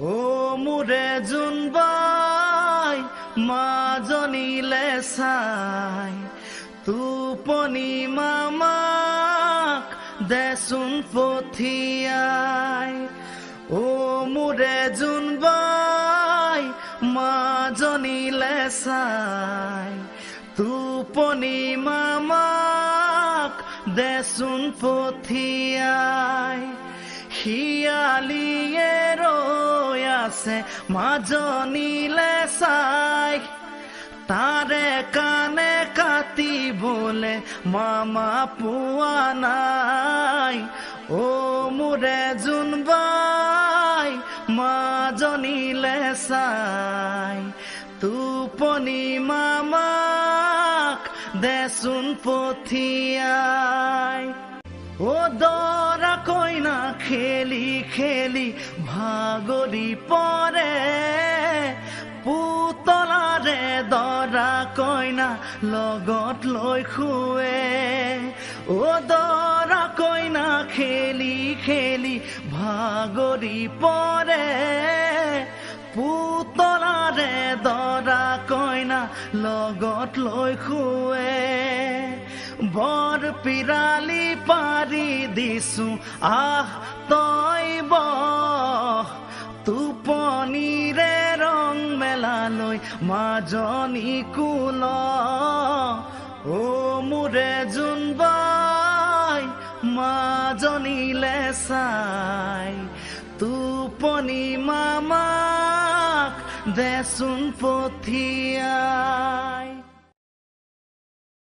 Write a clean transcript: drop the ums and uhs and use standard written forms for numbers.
ও মোৰে জোনবাই মাজনীলে চাই টোপনি মামাক দেচোন পঠিয়াই ও মোৰে জোনবাই মাজনীলে চাই টোপনি মামাক দেচোন পঠিয়াই শিয়ালিয়ে ৰৈ আছে মাজনীলে চাই তাৰে কাণে কাটিবলে মামা পোৱা নাই ও মোৰে জোনবাই মাজনীলে চাই টোপনি মামাক দেচোন পঠিয়াই ও দৰা কইনা খেলি খেলি ভাগৰি পৰে পুতলাৰে দৰা কইনা লগত লৈ শুৱে ও দৰা কইনা খেলি খেলি ভাগৰি পৰে পুতলাৰে দৰা কইনা লগত লৈ শুৱে বৰ পিৰালি পাৰি দিছো আহ তই বহ টোপনিৰে ৰং মেলালৈ মাজনী কুল ও মোৰে জোনবাই মাজনীলে চাই টোপনি মামাক দেচোন পঠিয়াই